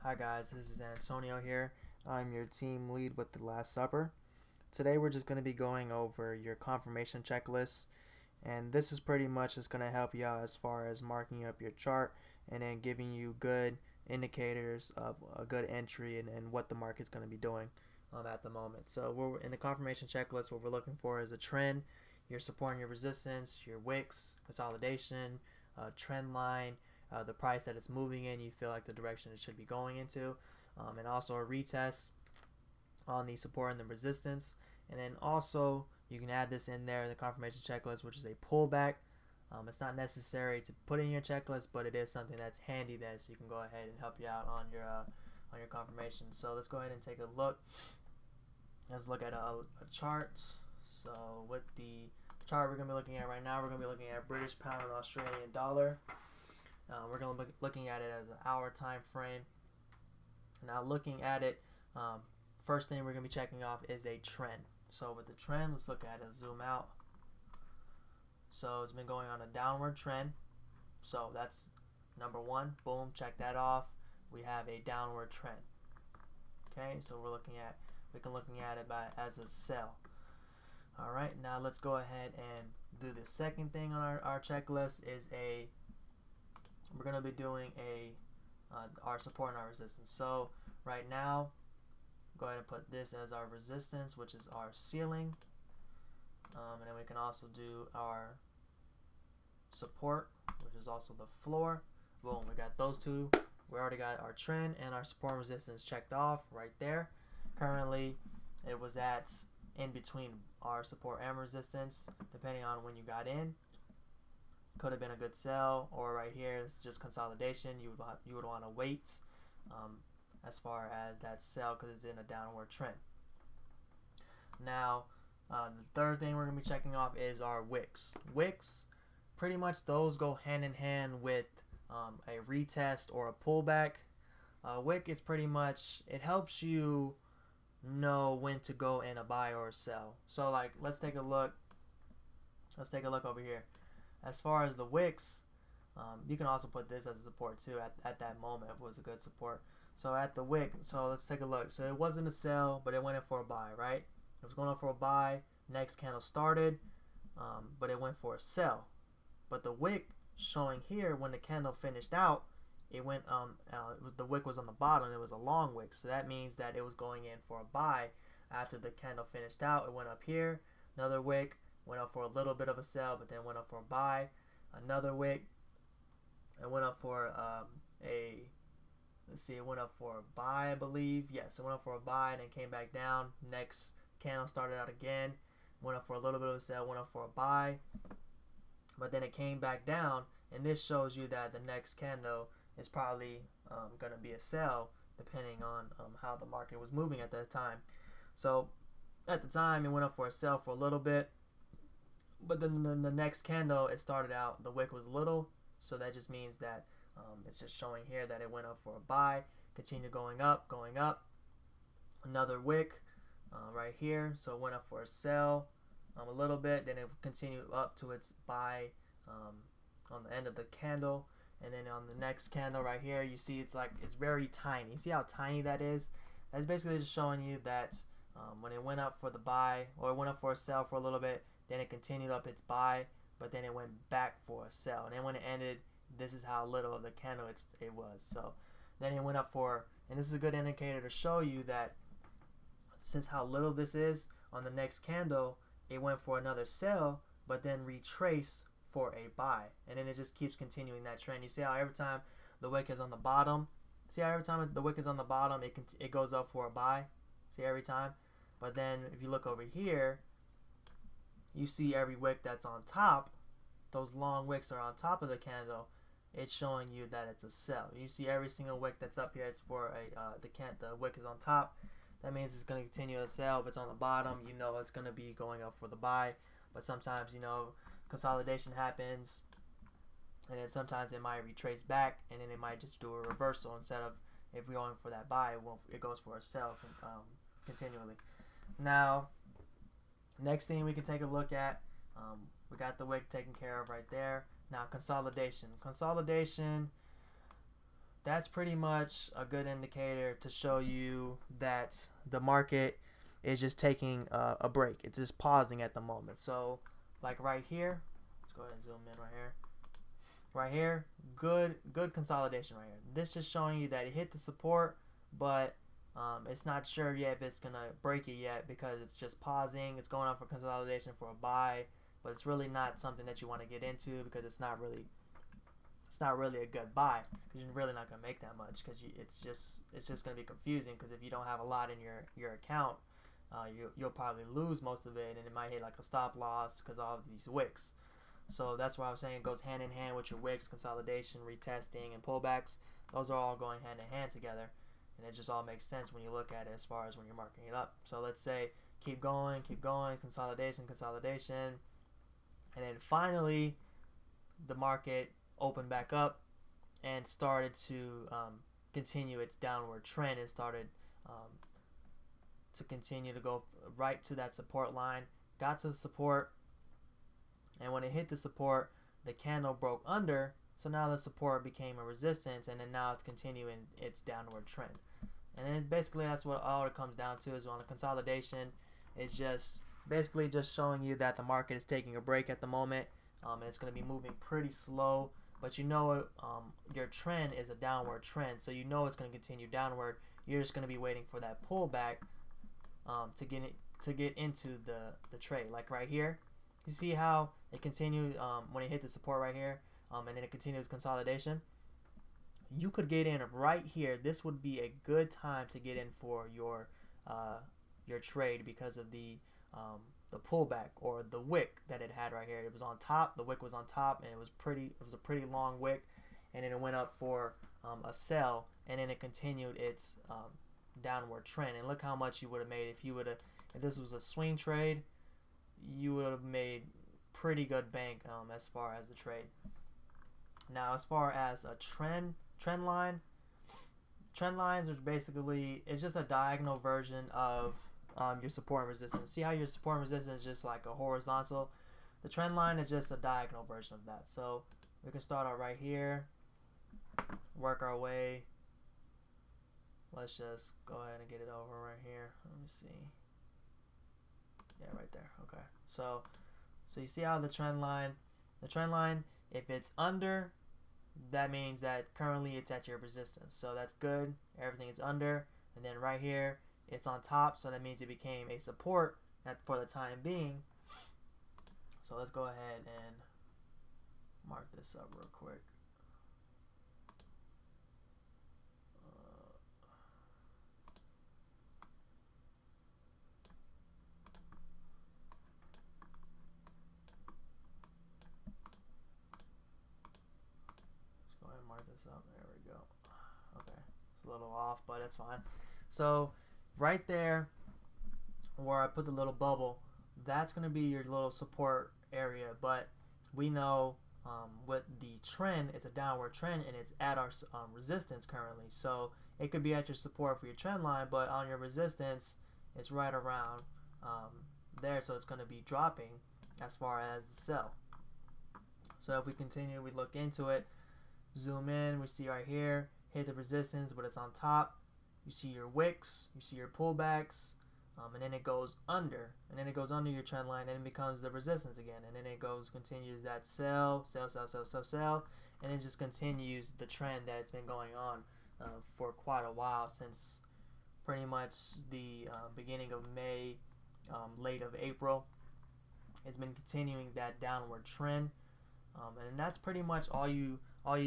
Hi guys, this is Antonio here. I'm your team lead with The Last Supper. Today we're just going to be going over your confirmation checklist, and this is pretty much just going to help you out as far as marking up your chart and then giving you good indicators of a good entry and what the market's going to be doing at the moment. So we're in the confirmation checklist. What we're looking for is a trend, your support and your resistance, your wicks, consolidation, trend line, the price that it's moving in, you feel like the direction it should be going into, and also a retest on the support and the resistance. And then also you can add this in there in the confirmation checklist, which is a pullback. It's not necessary to put in your checklist, but it is something that's handy there, so you can go ahead and help you out on your confirmation. So let's go ahead and take a look. Let's look at a chart. So with the chart we're going to be looking at right now, we're going to be looking at British pound and Australian dollar. We're going to be looking at it as an hour time frame. Now looking at it, first thing we're going to be checking off is a trend. So with the trend, let's look at it, zoom out. So it's been going on a downward trend. So that's number one. Boom, check that off. We have a downward trend. Okay, so we can looking at it as a sell. All right, now let's go ahead and do the second thing on our checklist is we're going to be doing our support and our resistance. So right now, go ahead and put this as our resistance, which is our ceiling. And then we can also do our support, which is also the floor. Boom, we got those two. We already got our trend and our support and resistance checked off right there. Currently, it was at in between our support and resistance, depending on when you got in. Could have been a good sell, or right here it's just consolidation. You would want to wait as far as that sell because it's in a downward trend. Now the third thing we're going to be checking off is our wicks. Wicks, pretty much those go hand in hand with a retest or a pullback. Wick is pretty much, it helps you know when to go in a buy or a sell. So like let's take a look over here. As far as the wicks, you can also put this as a support too at that moment if it was a good support. So at the wick, so let's take a look. So it wasn't a sell, but it went in for a buy, right? It was going up for a buy. Next candle started, but it went for a sell. But the wick showing here when the candle finished out, it went the wick was on the bottom. It was a long wick, so that means that it was going in for a buy. After the candle finished out, it went up here. Another wick. Went up for a little bit of a sell, but then went up for a buy. Another wick. It went up for it went up for a buy, I believe. Yes, it went up for a buy and then came back down. Next candle started out again. Went up for a little bit of a sell, went up for a buy. But then it came back down, and this shows you that the next candle is probably going to be a sell, depending on how the market was moving at that time. So at the time, it went up for a sell for a little bit. But then the next candle, it started out, the wick was little, so that just means that it's just showing here that it went up for a buy, continue going up. Another wick right here, so it went up for a sell a little bit, then it continued up to its buy on the end of the candle, and then on the next candle right here, you see it's very tiny. See how tiny that is? That's basically just showing you that when it went up for the buy, or it went up for a sell for a little bit, then it continued up its buy, but then it went back for a sell. And then when it ended, this is how little of the candle it was. So then it went up for, and this is a good indicator to show you that since how little this is, on the next candle, it went for another sell, but then retraced for a buy. And then it just keeps continuing that trend. You see how every time the wick is on the bottom, it goes up for a buy. See every time? But then if you look over here, you see every wick that's on top, those long wicks are on top of the candle, it's showing you that it's a sell. You see every single wick that's up here, it's for the wick is on top. That means it's going to continue to sell. If it's on the bottom, you know it's going to be going up for the buy. But sometimes, consolidation happens, and then sometimes it might retrace back, and then it might just do a reversal. Instead of if we're going for that buy, it goes for a sell continually. Now, next thing we can take a look at, we got the wick taken care of right there. Now consolidation. that's pretty much a good indicator to show you that the market is just taking a break. It's just pausing at the moment. So like right here, let's go ahead and zoom in right here. Right here, good consolidation right here. This is showing you that it hit the support, but it's not sure yet if it's gonna break it yet because it's just pausing. It's going on for consolidation for a buy, but it's really not something that you want to get into because it's not really a good buy because you're really not gonna make that much because it's just gonna be confusing because if you don't have a lot in your account, you'll probably lose most of it and it might hit like a stop loss because of all of these wicks. So that's why I was saying it goes hand in hand with your wicks, consolidation, retesting, and pullbacks. Those are all going hand in hand together, and it just all makes sense when you look at it as far as when you're marking it up. So let's say keep going, consolidation, and then finally the market opened back up and started to continue its downward trend and started to continue to go right to that support line. Got to the support, and when it hit the support, the candle broke under, so now the support became a resistance, and then now it's continuing its downward trend. And then basically that's what all it comes down to is on the consolidation. It's just basically just showing you that the market is taking a break at the moment, and it's going to be moving pretty slow. But you know your trend is a downward trend, so you know it's going to continue downward. You're just going to be waiting for that pullback to get into the trade. Like right here, you see how it continued when it hit the support right here, and then it continues consolidation. You could get in right here. This would be a good time to get in for your trade because of the pullback or the wick that it had right here. It was on top. The wick was on top, and it was a pretty long wick, and then it went up for a sell, and then it continued its downward trend. And look how much you would have made if this was a swing trade. You would have made pretty good bank as far as the trade. Now, as far as a trend line, trend lines are basically, it's just a diagonal version of your support and resistance. See how your support and resistance is just like a horizontal? The trend line is just a diagonal version of that. So we can start out right here, work our way. Let's just go ahead and get it over right here. Let me see. Yeah, right there. Okay. So you see how the trend line, if it's under, that means that currently it's at your resistance. So that's good. Everything is under. And then right here, it's on top. So that means it became a support for the time being. So let's go ahead and mark this up real quick. Mark this up. There we go. Okay, it's a little off, but it's fine. So right there where I put the little bubble, that's going to be your little support area, but we know with the trend, it's a downward trend and it's at our resistance currently. So it could be at your support for your trend line, but on your resistance, it's right around there, so it's going to be dropping as far as the sell. So if we continue, we look into it, zoom in, we see right here, hit the resistance, but it's on top. You see your wicks, you see your pullbacks, and then it goes under, and then it goes under your trend line, and it becomes the resistance again, and then it continues that sell, and it just continues the trend that's been going on for quite a while, since pretty much the beginning of May, late of April. It's been continuing that downward trend, and that's pretty much all you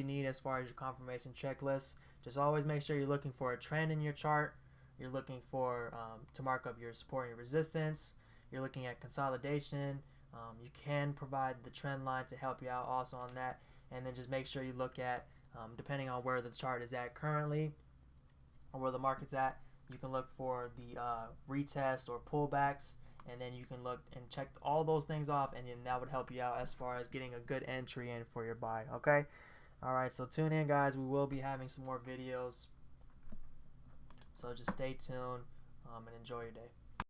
need as far as your confirmation checklist. Just always make sure you're looking for a trend in your chart. You're looking for to mark up your support and your resistance. You're looking at consolidation. You can provide the trend line to help you out also on that. And then just make sure you look at, depending on where the chart is at currently or where the market's at, you can look for the retest or pullbacks. And then you can look and check all those things off, and then that would help you out as far as getting a good entry in for your buy. Okay? Alright, so tune in, guys. We will be having some more videos. So just stay tuned and enjoy your day.